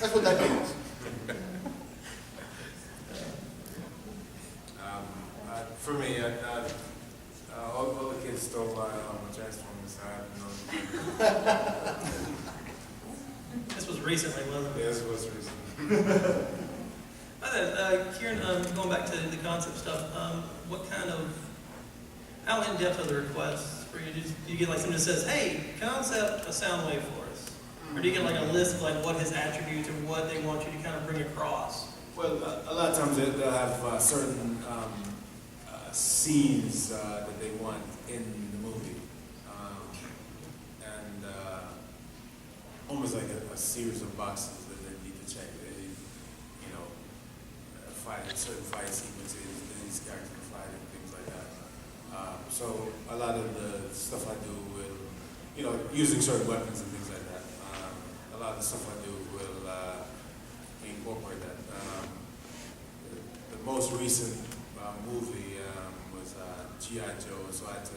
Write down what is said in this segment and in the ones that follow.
That's what that means. For me, all the kids stole my Transformers. I have no. This was recently, wasn't it? Yeah, this was recent. Kieran, going back to the concept stuff, what kind of, how in-depth are the requests for you? Do you get like someone that says, hey, concept a sound wave for us? Or do you get like a list of like what his attributes or what they want you to kind of bring across? Well, a lot of times they'll have certain scenes that they want in the movie. And almost like a series of boxes that they need to check. They, certain fight sequences that these characters can fight and things like that. So a lot of the stuff I do will, using certain weapons and things like that. A lot of the stuff I do will incorporate that. The most recent movie was G.I. Joe, so I had to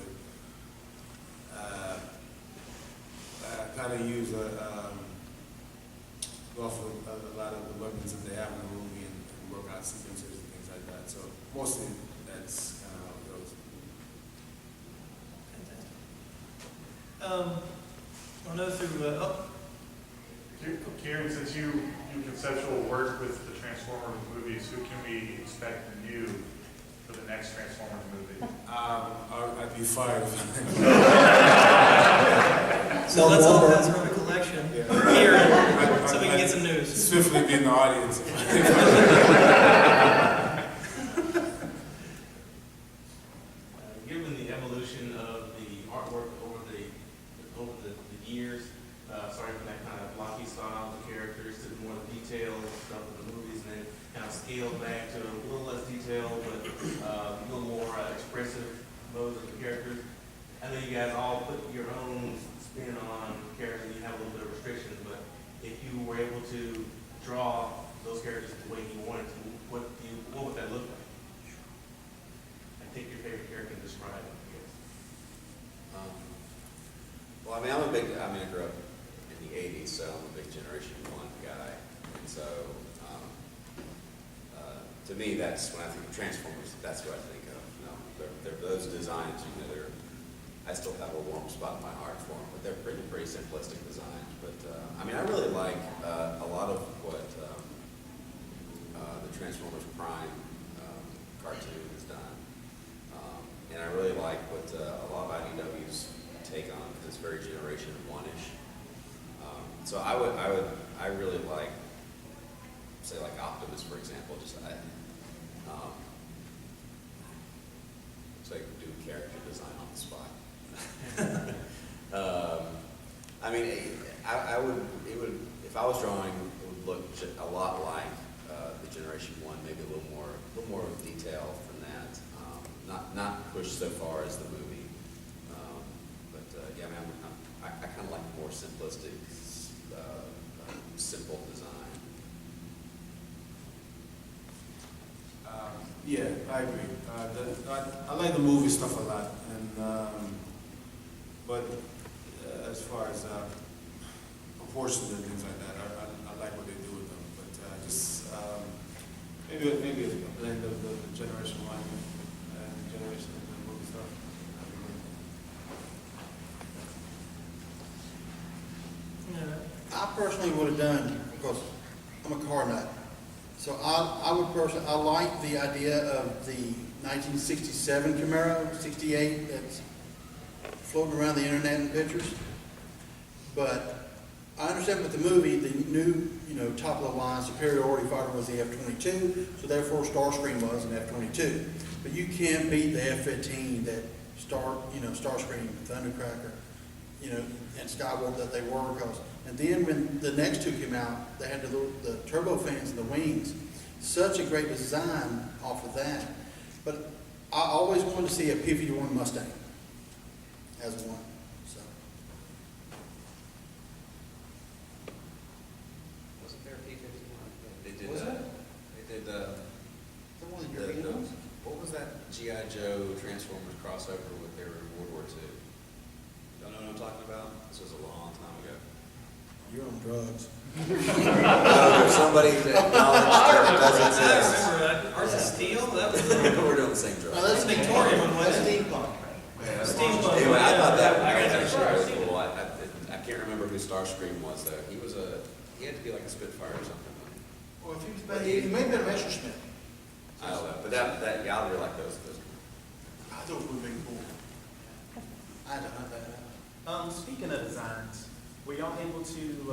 kind of use go off of a lot of the weapons that they have in the movie and work out sequences and things like that. So mostly that's kind of how it goes. Fantastic. I know through, Kieran, since you conceptual work with the Transformers movies, who can we expect new for the next Transformers movie? I'd be fired. so let's all pass around a collection here so we can get some news. Swiftly be in the audience. Given the evolution of the artwork over the years, starting from that kind of blocky style of the characters to the more detailed stuff of the movies, and then kind of scaled back to a little less detailed but a little more expressive modes of the characters. I know you guys all put your own spin on characters and you have a little bit of restrictions, but if you were able to draw those characters the way you wanted to, what would that look like? And take your favorite character and describe it, I guess. Well, I grew up in the 80s, so I'm a big Generation 1 guy. And so, to me, that's when I think of Transformers, that's what I think of. They're those designs, I still have a warm spot in my heart for them, but they're pretty simplistic designs. But, I really like a lot of what the Transformers Prime cartoon has done. And I really like what a lot of IDW's take on it, because it's very Generation 1-ish. So I really like, say like Optimus, for example, so I can do character design on the spot. If I was drawing, it would look a lot like the Generation 1, maybe a little more detail than that. Not pushed so far as the movie. I kind of like more simplistic, simple design. Yeah, I agree. I like the movie stuff a lot, and but as far as proportions and things like that, I like what they do with them. But maybe a blend of the Generation 1 and Generation of the movie stuff. I personally would have done, because I'm a car nut, so I like the idea of the 1967 Camaro, 68, that's floating around the internet in pictures. But I understand with the movie, the new, top of the line superiority fighter was the F-22, so therefore Starscream was an F-22. But you can't beat the F-15 that Starscream, Thundercracker, and Skywalker that they were, because. And then when the next two came out, they had the turbofans and the wings. Such a great design off of that. But I always wanted to see a P-51 Mustang as one. So. Wasn't there a P-51? They did. Was it? They did. What was that G.I. Joe Transformers crossover with their World War II? Don't know what I'm talking about? This was a long time ago. you're on drugs. There's somebody that does I exist. remember that. Ours is steel. That was We're doing the same No, drug. that's Victorian one, That's wasn't it? steampunk. Steampunk. Anyway, I thought that I was got actually really cool. I can't remember who Starscream was though. He had to be like a Spitfire or something. Well, if he may have been a Messerschmitt. I don't know, but that gallery like those. I thought it would be cool. I don't know that. Speaking of designs, were y'all able to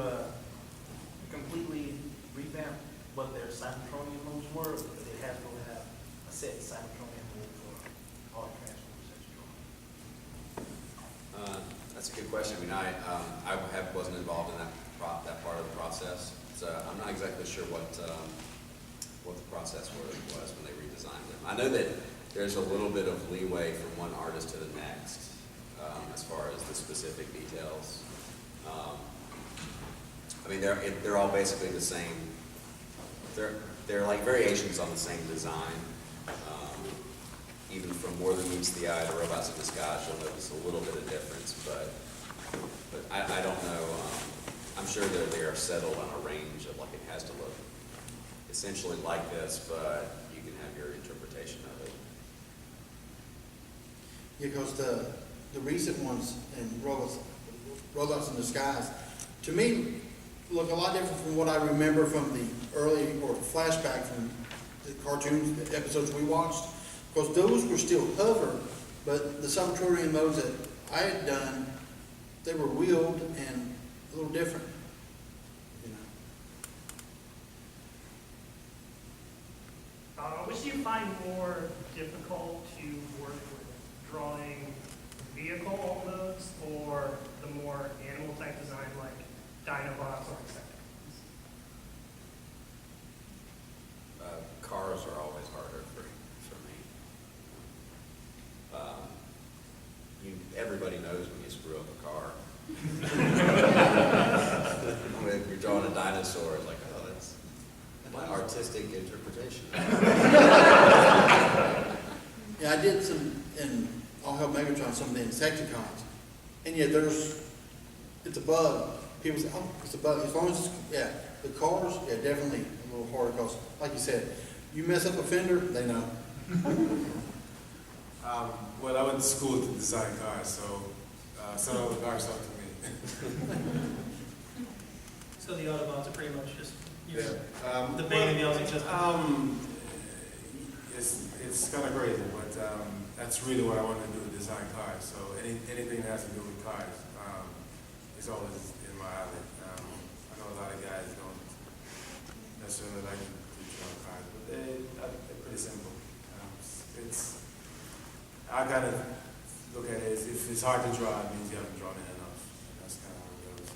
completely revamp what their Cybertronian moves were? Or did they have to have a set Cybertronian move for all the Transformers that you draw? That's a good question. I mean, I wasn't involved in that part of the process, so I'm not exactly sure what the process was when they redesigned them. I know that there's a little bit of leeway from one artist to the next as far as the specific details. I mean, they're all basically the same. They're like variations on the same design. Even from More Than Meets the Eye to Robots in Disguise, you'll notice a little bit of difference, but I don't know. I'm sure that they are settled on a range of like it has to look essentially like this, but you can have your interpretation of it. Yeah, because the recent ones in Robots in Disguise, to me, look a lot different from what I remember from the early or flashback from the cartoons, the episodes we watched. Because those were still hover, but the Cybertronian modes that I had done, they were wheeled and a little different. You know. Which do you find more difficult to work with, drawing vehicle modes or the more animal type design like Dinobots or Insecticons? Cars are always harder for me. Everybody knows when you screw up a car. If you're drawing a dinosaur, it's like, oh, that's my artistic interpretation. Yeah, I did some, and I'll help Megatron, some of the Insecticons. And yet it's a bug. People say, oh, it's a bug. As long as, the cars, definitely a little harder because, like you said, you mess up a fender, they know. Well, I went to school to design cars, so send all the car stuff to me. So the Autobots are pretty much just Yeah. the bane of y'all's existence. It's kind of crazy, but that's really what I want to do, design cars. So anything that has to do with cars is always in my alley. I know a lot of guys don't necessarily like to draw cars, but they're pretty simple. I kind of look at it as if it's hard to draw, it means you haven't drawn it enough. That's kind of how it goes.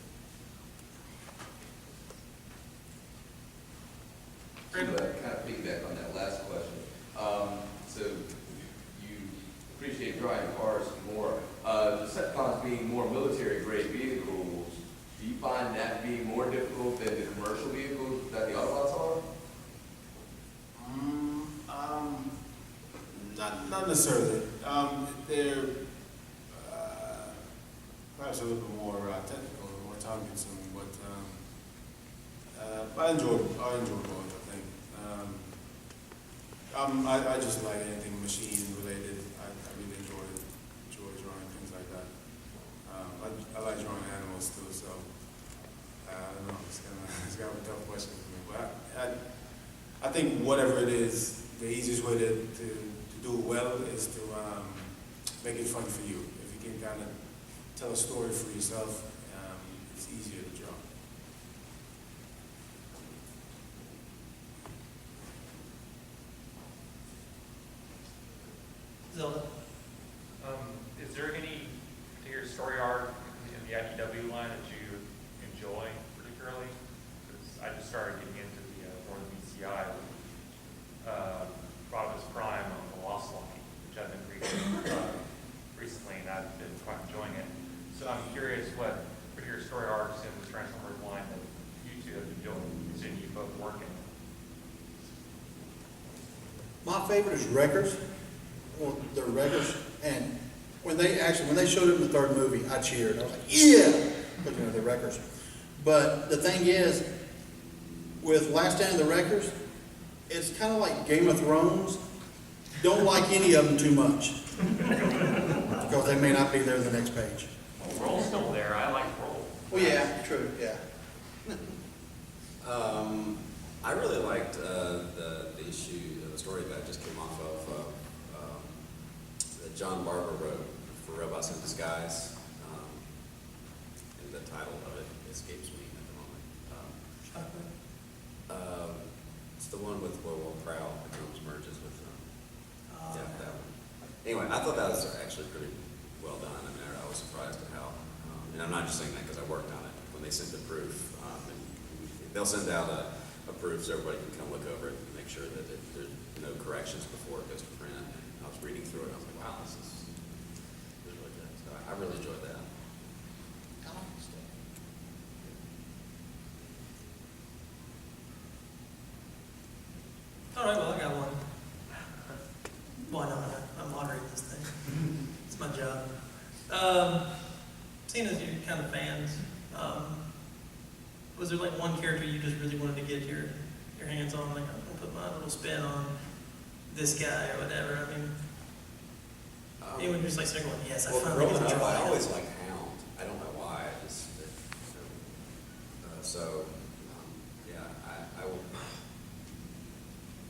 Kind of piggyback on that last question. So you appreciate drawing cars more. Decepticons being more military-grade vehicles, do you find that being more difficult than the commercial vehicles that the Autobots are? Not necessarily. They're perhaps a little bit more technical, more time-consuming, but I enjoy both. I think. I just like anything machine-related. I really enjoy drawing things like that. I like drawing animals too, so I don't know. It's kind of a tough question for me, but I think whatever it is, the easiest way to do it well is to make it fun for you. If you can kind of tell a story for yourself, it's easier to draw. Zelda. Is there any particular story arc in the IDW line that you enjoy particularly? Because I just started getting into the More Than Meets the Eye with Rodimus Prime on the Lost Line, which I've been reading recently, and I've been quite enjoying it. So I'm curious what particular story arcs in the Transformers line that you two have enjoyed, seeing you both working. My favorite is Wreckers. Well, they're Wreckers, and when they showed up in the third movie, I cheered. I was like, yeah! But they're Wreckers. But the thing is, with Last Stand of the Wreckers, it's kind of like Game of Thrones. Don't like any of them too much. Because they may not be there the next page. Well, Roll's still there, I like Roll. Well, yeah, true, yeah. I really liked the issue, the story that just came off of that John Barber wrote for Robots in Disguise. And the title of it escapes me at the moment. It's the one with Will Prowl that comes merges with yeah, that one. Anyway, I thought that was actually pretty well done. I mean, I was surprised at how, and I'm not just saying that because I worked on it. When they sent the proof, and they'll send out a proof so everybody can come look over it and make sure that there's no corrections before it goes to print. And I was reading through it, and I was like, wow, this is really good. So I really enjoyed that. All right, well, I got one. Why not? I'm moderating this thing. It's my job. Seeing as you're kind of fans, was there like one character you just really wanted to get your hands on? Like, I'm gonna put my little spin on this guy or whatever. I mean, anyone just like saying, yes, I Well, finally growing get to up, draw I him. always liked Hound. I don't know why. I just, yeah, I will.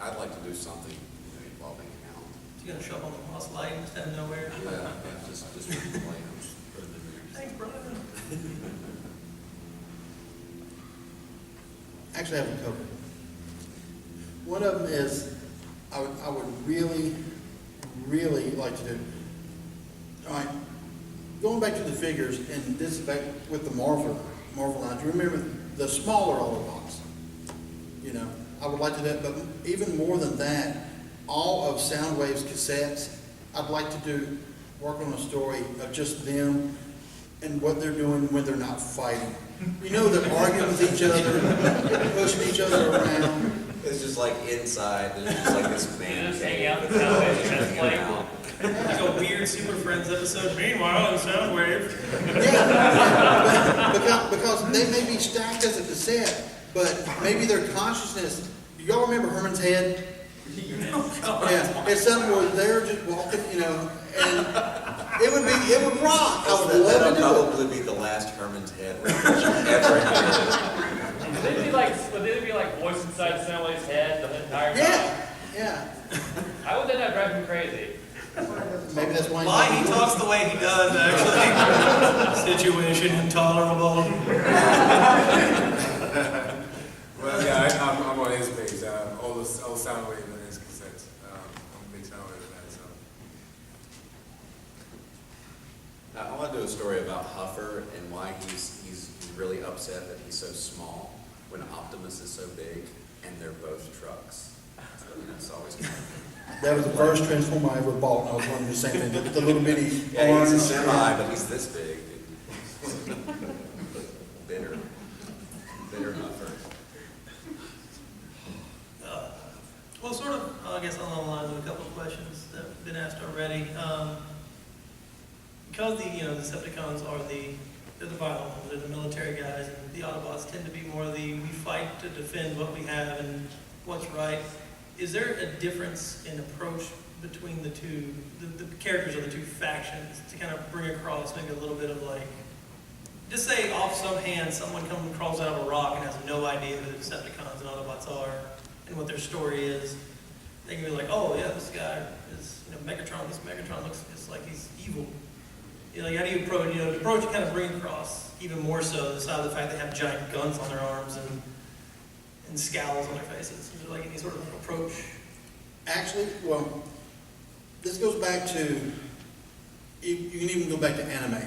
I'd like to do something involving Hound. You gonna show up on the Lost Light instead of nowhere? Yeah, just replay him. Put him in there. Thanks, brother. Actually, I have a couple. One of them is, I would really, really like to do. All right, going back to the figures, and this is back with the Marvel line. Do you remember the smaller Autobots? You know, I would like to do that, but even more than that, all of Soundwave's cassettes, I'd like to work on a story of just them and what they're doing when they're not fighting. You know, they're arguing with each other, pushing each other around. It's just like inside, there's just like this man. You just hang out in Soundwave and just play. Like a weird Super Friends episode. Meanwhile, in Soundwave. Yeah, because they may be stacked as a cassette, but maybe their consciousness. Do y'all remember Herman's Head? Yeah, it's something where they're just walking, you know, and it would rock. I would love That'll to do it. probably be the last Herman's Head reference you ever heard. Would they be like voice inside Soundwave's head the entire time? Yeah. How would that not drive him crazy? Maybe that's why. Why he talks the way he does, actually. Situation intolerable. Well, yeah, I'm on his page. All Soundwave and his cassettes. I'm a big Soundwave fan, so. Now, I want to do a story about Huffer and why he's really upset that he's so small when Optimus is so big and they're both trucks. It's always kind of. That was the first Transformer I ever bought, and I was wondering the same thing. The little bitty Yeah, he's a orange. semi, but he's this big. Bitter Huffer. Well, sort of, I guess along the lines of a couple of questions that have been asked already. Because the Decepticons are they're the violent ones, they're the military guys, and the Autobots tend to be more we fight to defend what we have and what's right. Is there a difference in approach between the two, the characters of the two factions, to kind of bring across maybe a little bit of just say off some hand someone crawls out of a rock and has no idea who the Decepticons and Autobots are and what their story is? They can be like, oh yeah, this guy is Megatron. This Megatron looks just like he's evil. How do you approach? The approach you kind of bring across even more so the side of the fact they have giant guns on their arms and scowls on their faces. Is there any sort of approach? Actually, well, this goes back to, you can even go back to anime.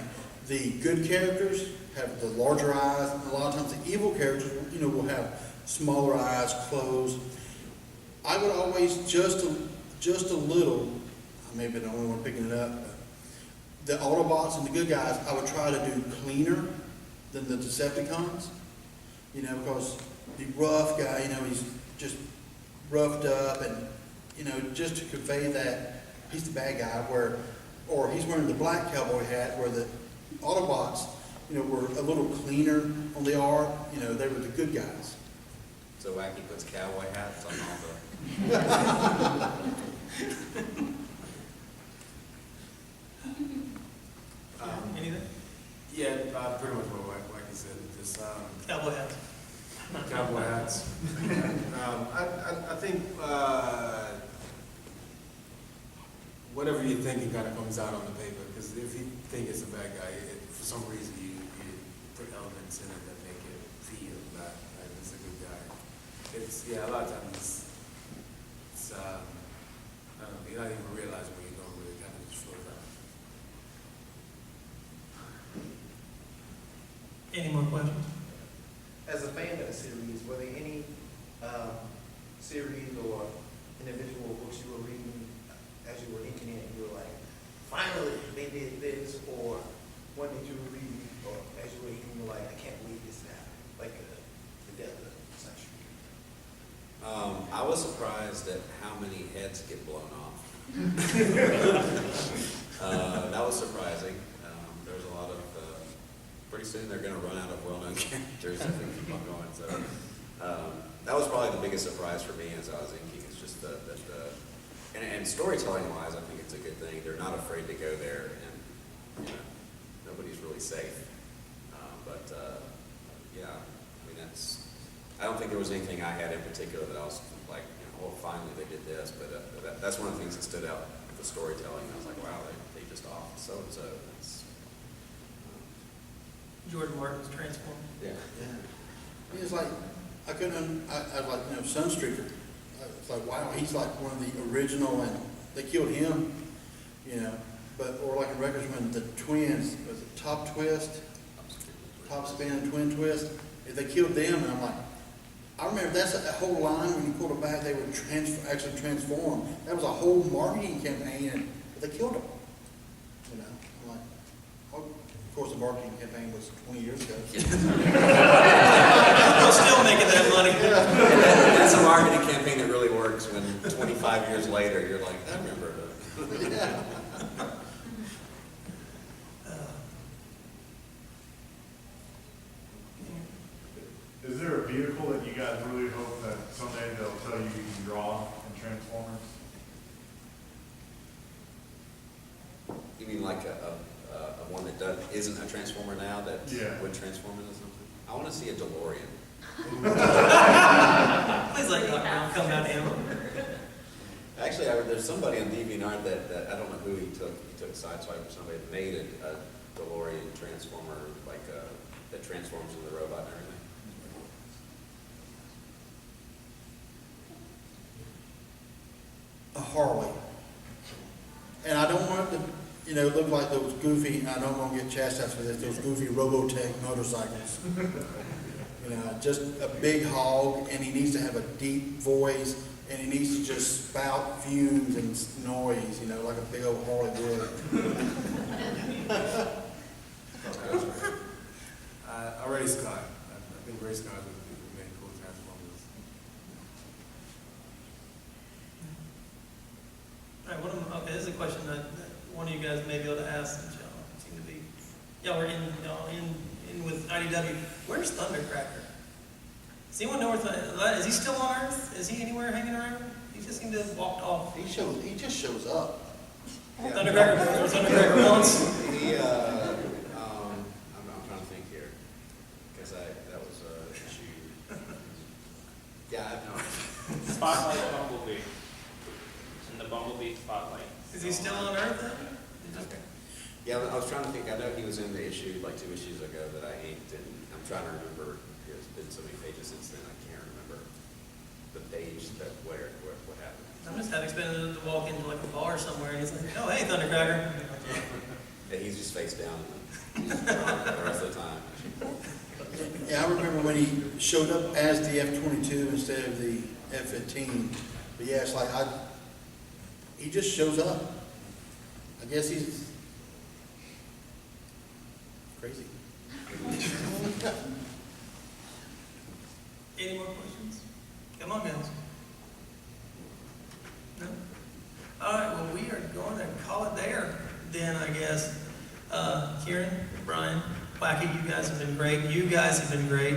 The good characters have the larger eyes, and a lot of times the evil characters, will have smaller eyes, closed. I would always just a little, I may be the only one picking it up, but the Autobots and the good guys, I would try to do cleaner than the Decepticons, because the rough guy, he's just roughed up and, just to convey that he's the bad guy or he's wearing the black cowboy hat where the Autobots, were a little cleaner on the art. They were the good guys. So Wacky puts cowboy hats on all the. Anything? Yeah, pretty much what Wacky said, just, Cowboy hats. cowboy hats. I think, whatever you're thinking kind of comes out on the paper, because if you think it's a bad guy, for some reason you put elements in it that make it feel that it's a good guy. A lot of times I don't know, you're not even realizing what you're doing, really kind of just flows out. Any more questions? As a fan of the series, were there any series or individual books you were reading as you were inking it, and you were like, finally, they did this, or one that you were reading, or as you were inking, you were like, I can't believe this happened, like the death of Century. I was surprised at how many heads get blown off. That was surprising. There's a lot of, pretty soon they're going to run out of well-known characters if they keep on going. So that was probably the biggest surprise for me as I was inking. It's just and storytelling-wise, I think it's a good thing. They're not afraid to go there, and nobody's really safe. Yeah, I mean I don't think there was anything I had in particular that I was like, well, finally they did this. But that's one of the things that stood out with the storytelling. I was like, wow, they just off so and so. Jordan Martin's Transformed. Yeah. It's like, I couldn't, I like, Sunstreaker. It's like, wow, he's like one of the original, and they killed him, or like in records when the twins, was it Top Twist, Top Spin and Twin Twist, if they killed them, and I'm like, I remember that's a whole line when you pulled it back, they would actually transform. That was a whole marketing campaign, and they killed them. I'm like, oh, of course the marketing campaign was 20 years ago. We're still making that money. That's a marketing campaign that really works when 25 years later you're like, I remember it. Yeah. Is there a vehicle that you guys really hope that someday they'll tell you can draw in Transformers? You mean like a one that isn't a transformer now that would transform into something? I want to see a DeLorean. Please let Doc Brown come down to him. Actually, there's somebody on DeviantArt that I don't know who he took a sideswipe or somebody that made a DeLorean transformer that transforms into the robot and everything. A Harley. And I don't want it to, look like those goofy, I don't want to get chastised for this, those goofy Robotech motorcycles. Just a big hog, and he needs to have a deep voice, and he needs to just spout fumes and noise, like a big old Harley would. I race Scott. I think race cars would be made cool transformers. All right, okay, this is a question that one of you guys may be able to ask, since y'all seem to be, y'all were in with IDW. Where's Thundercracker? Does anyone know where is he still on Earth? Is he anywhere hanging around? He just seemed to have walked off. He just shows up. Yeah. Thundercracker once. I'm trying to think here, because that was an issue. Yeah, I have no idea. Spotlight Bumblebee. In the Bumblebee Spotlight. Is he still on Earth then? Okay. Yeah, I was trying to think. I know he was in the issue like 2 issues ago that I inked, and I'm trying to remember. There's been so many pages since then. I can't remember the page that what happened. I'm just having expected to walk into like a bar somewhere, and he's like, "Oh, hey, Thundercracker." Yeah, he's just face down the rest of the time. Yeah, I remember when he showed up as the F-22 instead of the F-15. But yeah, it's like he just shows up. I guess he's crazy. Any more questions? Come on, guys. No? All right, well, we are going to call it there then, I guess. Kieran, Brian, Wacky, you guys have been great. You guys have been great.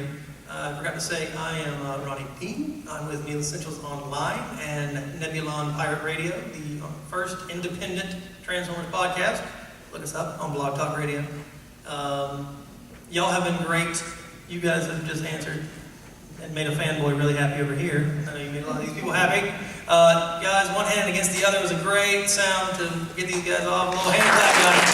I forgot to say, I am Ronnie Dean. I'm with Neil Essentials Online and Nebulon Pirate Radio, the first independent Transformers podcast. Look us up on Blog Talk Radio. Y'all have been great. You guys have just answered and made a fanboy really happy over here. I know you made a lot of these people happy. Guys, one hand against the other was a great sound to get these guys off. A little hand clap, guys.